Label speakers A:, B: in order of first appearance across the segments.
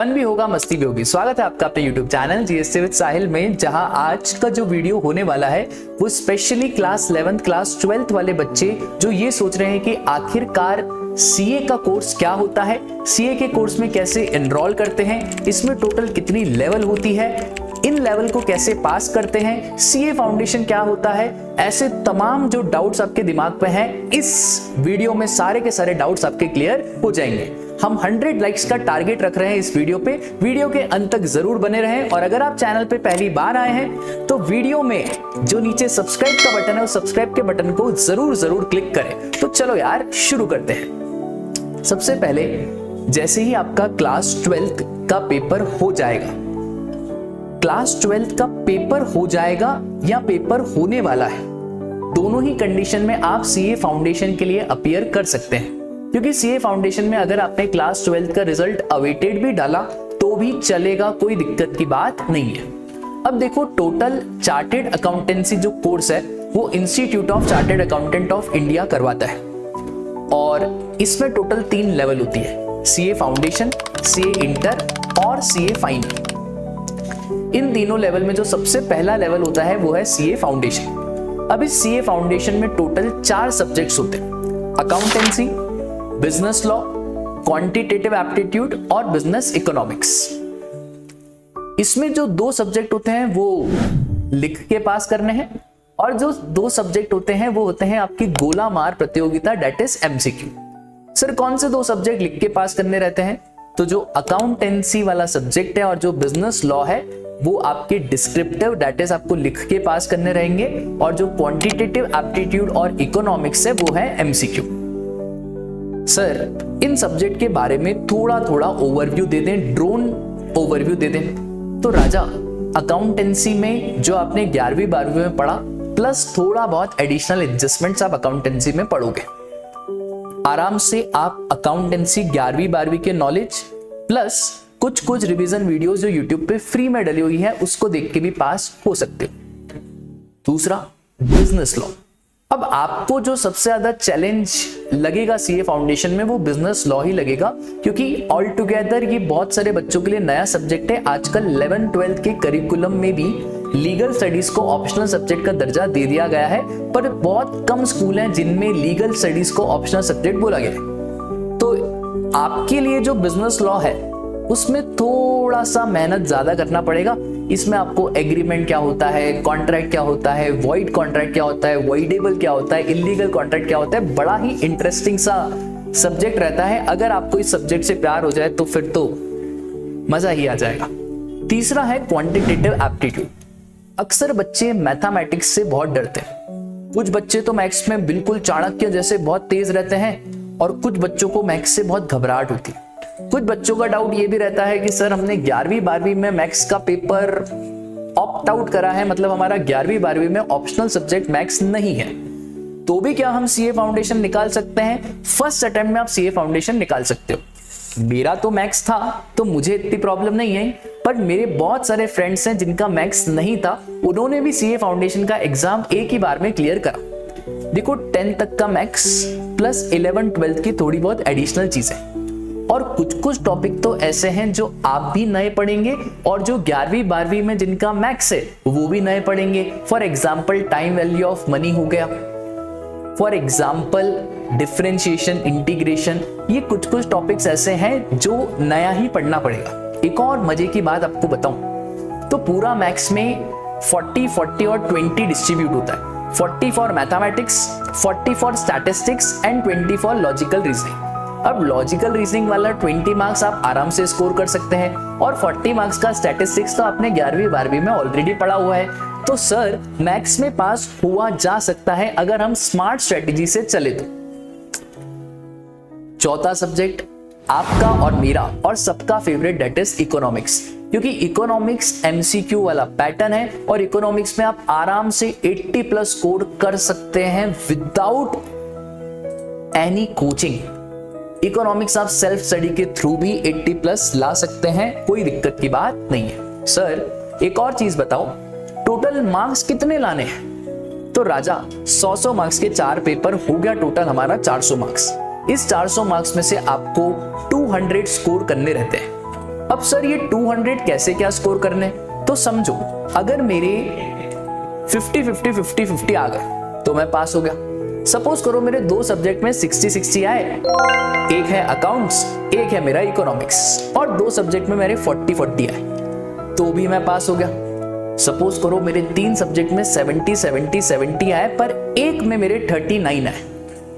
A: Fun भी होगा, मस्ती भी होगी। स्वागत है आपका अपने YouTube चैनल जीएसटी विद साहिल में, जहां आज का जो वीडियो होने वाला है वो specially class 11th class 12th वाले बच्चे जो ये सोच रहे हैं कि आखिरकार सीए का कोर्स क्या होता है, सीए के कोर्स में कैसे एनरोल करते हैं, इसमें टोटल कितनी लेवल होती है, इन लेवल को कैसे पास करते हैं, सीए फाउंडेशन क्या होता है, ऐसे तमाम जो डाउट्स आपके दिमाग पे हैं, इस वीडियो में सारे के सारे डाउट्स आपके क्लियर हो जाएंगे। हम 100 लाइक्स का टारगेट रख रहे हैं इस वीडियो पे। वीडियो के अंत तक जरूर बने रहें और अगर आप चैनल पे पहली बार आए हैं तो वीडियो में जो नीचे सब्सक्राइब का बटन है उस सब्सक्राइब के बटन को जरूर क्लिक करें। तो चलो यार शुरू करते हैं। सबसे पहले जैसे ही आपका क्लास 12th का पेपर हो जाएगा, क्लास 12th का पेपर हो जाएगा या पेपर होने वाला है, दोनों ही कंडीशन में आप सीए फाउंडेशन के लिए अपीयर कर सकते हैं। क्योंकि सीए फाउंडेशन में अगर आपने क्लास 12th का रिजल्ट अवेटेड भी डाला तो भी चलेगा, कोई दिक्कत की बात नहीं है। अब देखो, टोटल चार्टेड अकाउंटेंसी जो कोर्स है वो institute of chartered accountant of India करवाता है और इसमें टोटल 3 लेवल होती है, सीए फाउंडेशन, सीए इंटर और सीए फाइनल। इन तीनों लेवल में जो सबसे पहला लेवल होता है वो है सीए फाउंडेशन। अब इस सीए फाउंडेशन में टोटल 4 सब्जेक्ट्स होते हैं, accountancy, business law, quantitative aptitude और बिजनेस इकोनॉमिक्स। इसमें जो 2 सब्जेक्ट होते हैं वो लिख के पास करने हैं और जो 2 सब्जेक्ट होते हैं वो होते हैं आपकी गोला मार प्रतियोगिता, डेट इज एमसीक्यू। सर कौन से 2 सब्जेक्ट लिख के पास करने रहते हैं? तो जो अकाउंटेंसी वाला सब्जेक्ट है और जो बिजनेस लॉ है वो आपके डिस्क्रिप्टिव, डेट इज आपको लिख के पास करने रहेंगे, और जो क्वांटिटेटिव एप्टीट्यूड और इकोनॉमिक्स है वो है एमसीक्यू। सर इन सब्जेक्ट के बारे में थोड़ा ओवरव्यू दे दें, ड्रोन ओवरव्यू दे दें। तो राजा, अकाउंटेंसी में जो आपने 11वीं 12वीं में पढ़ा प्लस थोड़ा बहुत एडिशनल एडजस्टमेंट्स आप अकाउंटेंसी में पढ़ोगे। आराम से आप अकाउंटेंसी 11वीं 12वीं के नॉलेज प्लस कुछ रिवीजन वीडियोस जो यूट्यूब पे फ्री में डली हुई है उसको देख के भी पास हो सकते हो। दूसरा, बिजनेस लॉ। अब आपको जो सबसे ज्यादा चैलेंज लगेगा सीए फाउंडेशन में वो बिजनेस लॉ ही लगेगा, क्योंकि ऑल टुगेदर ये बहुत सारे बच्चों के लिए नया सब्जेक्ट है। आजकल 11th 12th के करिकुलम में भी लीगल स्टडीज को ऑप्शनल सब्जेक्ट का दर्जा दे दिया गया है, पर बहुत कम स्कूल हैं जिनमें लीगल स्टडीज को ऑप्शनल सब्जेक्ट बोला गया है। तो आपके लिए जो बिजनेस लॉ है उसमें थोड़ा सा मेहनत ज्यादा करना पड़ेगा। इसमें आपको एग्रीमेंट क्या होता है, कॉन्ट्रैक्ट क्या होता है, वॉइड कॉन्ट्रैक्ट क्या होता है, वॉइडेबल क्या होता है, इलीगल कॉन्ट्रैक्ट क्या होता है, बड़ा ही इंटरेस्टिंग सा सब्जेक्ट रहता है। अगर आपको इस सब्जेक्ट से प्यार हो जाए तो फिर तो मजा ही आ जाएगा। तीसरा है क्वांटिटेटिव एप्टीट्यूड। अक्सर बच्चे मैथमेटिक्स से बहुत डरते हैं। कुछ बच्चे तो मैथ्स में बिल्कुल चाणक्य जैसे बहुत तेज रहते हैं और कुछ बच्चों को मैथ्स से बहुत घबराहट होती है। कुछ बच्चों का डाउट ये भी रहता है कि सर हमने 11वीं 12वीं में मैथ्स का पेपर ऑप्ट आउट करा है, मतलब हमारा 11वीं 12वीं में ऑप्शनल सब्जेक्ट मैथ्स नहीं है, तो भी क्या हम सीए फाउंडेशन निकाल सकते हैं? फर्स्ट अटेम्प्ट में आप सीए फाउंडेशन निकाल सकते हो। मेरा तो मैथ्स था तो मुझे इतनी प्रॉब्लम नहीं है, पर मेरे बहुत सारे फ्रेंड्स हैं जिनका मैथ्स नहीं था, उन्होंने भी सीए फाउंडेशन का एग्जाम एक ही बार में क्लियर करा। देखो 10th तक का मैथ्स प्लस 11th 12th की थोड़ी बहुत एडिशनल चीजें, और कुछ टॉपिक तो ऐसे हैं जो आप भी नए पढ़ेंगे और जो 11वीं 12वीं में जिनका मैथ्स है वो भी नए पढ़ेंगे। For example time value of money हो गया, फॉर एग्जाम्पल डिफरेंशिएशन, इंटीग्रेशन, ये कुछ टॉपिक्स ऐसे हैं जो नया ही पढ़ना पड़ेगा। एक और मजे की बात आपको बताऊं तो पूरा मैथ्स में 40 और 20 डिस्ट्रीब्यूट होता है। 40 for mathematics, 40 for statistics and 20 for logical reasoning. अब लॉजिकल रीजनिंग वाला 20 मार्क्स आप आराम से स्कोर कर सकते हैं और 40 मार्क्स का स्टैटिस्टिक्स तो आपने 11वीं 12वीं में ऑलरेडी पढ़ा हुआ है। तो सर मैथ्स में पास हुआ जा सकता है अगर हम स्मार्ट स्ट्रेटेजी से चले तो। चौथा सब्जेक्ट आपका और मेरा और सबका फेवरेट, डेट इज इकोनॉमिक्स, क्योंकि इकोनॉमिक्स एमसीक्यू वाला पैटर्न है और इकोनॉमिक्स में आप आराम से 80+ स्कोर कर सकते हैं विदाउट एनी कोचिंग। इकोनॉमिक्स आप सेल्फ स्टडी के थ्रू भी 80+ ला सकते हैं, कोई दिक्कत की बात नहीं है। सर एक और चीज बताओ, टोटल मार्क्स कितने लाने हैं? तो राजा 100 मार्क्स के 4 पेपर हो गया, टोटल हमारा 400 मार्क्स। इस 400 मार्क्स में से आपको 200 स्कोर करने रहते हैं। अब सर ये 200 कैसे क्या स्कोर करने, तो समझो अगर मेरे 50-50 आ गए तो मैं पास हो गया। सपोज करो मेरे 2 सब्जेक्ट में 60-60 आए, एक है अकाउंट्स, एक है मेरा इकोनॉमिक्स, और 2 सब्जेक्ट में मेरे 40-40 आए तो भी मैं पास हो गया। सपोज करो मेरे 3 सब्जेक्ट में 70-70 आए पर एक में मेरे 39 आए,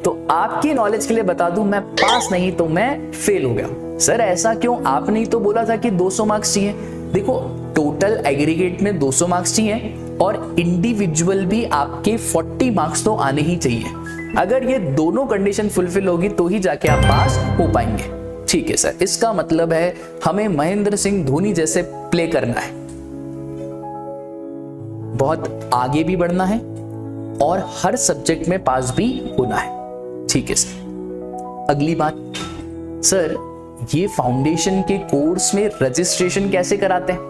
A: तो आपकी नॉलेज के लिए बता दूं मैं पास नहीं तो मैं फेल हो गया। सर ऐसा क्यों, आपने ही तो बोला था कि 200 मार्क्स चाहिए। देखो टोटल एग्रीगेट में 200 मार्क्स चाहिए और इंडिविजुअल भी आपके 40 मार्क्स तो आने ही चाहिए। अगर ये दोनों कंडीशन फुलफिल होगी तो ही जाके आप पास हो पाएंगे। ठीक है सर, इसका मतलब है हमें महेंद्र सिंह धोनी जैसे प्ले करना है, बहुत आगे भी बढ़ना है और हर सब्जेक्ट में पास भी होना है। ठीक है सर। अगली बात, सर ये फाउंडेशन के कोर्स में रजिस्ट्रेशन कैसे कराते हैं?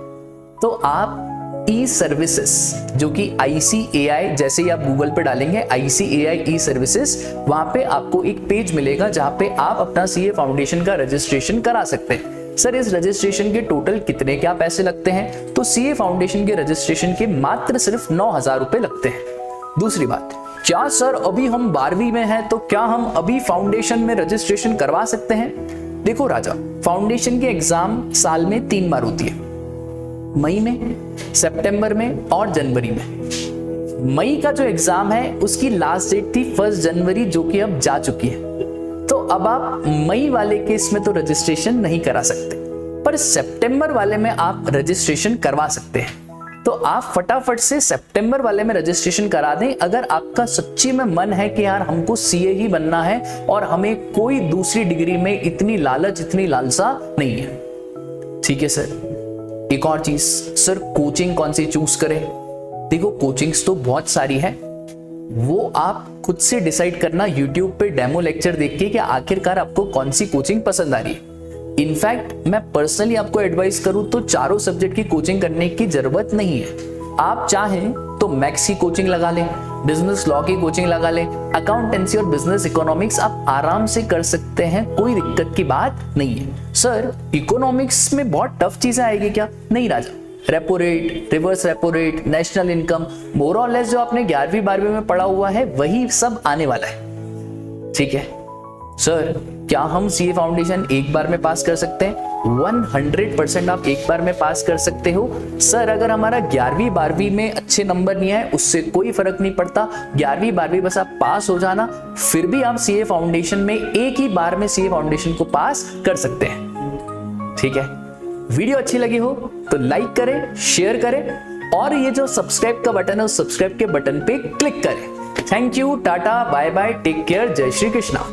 A: तो आप ई सर्विसेज जो कि ICAI, जैसे ही आप गूगल पे डालेंगे ICAI ई सर्विसेज, वहां पे आपको एक पेज मिलेगा जहां पे आप अपना CA फाउंडेशन का रजिस्ट्रेशन करा सकते हैं। सर इस रजिस्ट्रेशन के टोटल कितने क्या पैसे लगते हैं? तो CA फाउंडेशन के रजिस्ट्रेशन के मात्र सिर्फ 9,000 रुपए लगते हैं। दूसरी बात, क्या सर अभी हम 12वीं में हैं तो क्या हम अभी फाउंडेशन में रजिस्ट्रेशन करवा सकते हैं? देखो राजा, फाउंडेशन की एग्जाम साल में 3 बार होती है, मई में, सितंबर में और जनवरी में। मई का जो एग्जाम है उसकी लास्ट डेट थी 1 जनवरी जो कि अब जा चुकी है, तो अब आप मई वाले केस में तो रजिस्ट्रेशन नहीं करा सकते, पर सितंबर वाले में आप रजिस्ट्रेशन करवा सकते हैं। तो आप फटाफट से सितंबर वाले में रजिस्ट्रेशन करा दें अगर आपका सच्ची में मन है कि यार हमको CA ही बनना है और हमें कोई दूसरी डिग्री में इतनी लालच, इतनी लालसा नहीं है। ठीक है सर। एक और चीज, सर कोचिंग कौन सी चूज करें? देखो कोचिंग्स तो बहुत सारी है, वो आप खुद से डिसाइड करना YouTube पे डेमो लेक्चर देख के कि आखिरकार आपको कौन सी कोचिंग पसंद आ रही है। इनफैक्ट मैं पर्सनली आपको एडवाइस करूं तो चारों सब्जेक्ट की कोचिंग करने की जरूरत नहीं है। आप चाहें तो मैथ्स की कोचिंग लगा लें, बिजनेस लॉ की कोचिंग लगा लें, अकाउंटेंसी और बिजनेस इकोनॉमिक्स आप आराम से कर सकते हैं, कोई दिक्कत की बात नहीं है। सर इकोनॉमिक्स में बहुत टफ चीजें आएगी क्या? नहीं राजा, repo rate, reverse repo rate, national income, more और लेस जो आपने 11वीं 12वीं में पढ़ा हुआ है वही सब आने वाला है। ठीक है सर, क्या हम CA फाउंडेशन एक बार में पास कर सकते हैं? 100% आप एक बार में पास कर सकते हो। सर अगर हमारा 11वीं 12वीं में अच्छे नंबर नहीं आए उससे कोई फर्क नहीं पड़ता, 11वीं 12वीं बस आप पास हो जाना, फिर भी आप CA फाउंडेशन में एक ही बार में CA फाउंडेशन को पास कर सकते हैं। ठीक है, वीडियो अच्छी लगी हो तो लाइक करें, शेयर करें और ये जो सब्सक्राइब का बटन है उस सब्सक्राइब के बटन पे क्लिक करें। Thank you, tata, bye bye, take care, जय श्री कृष्णा।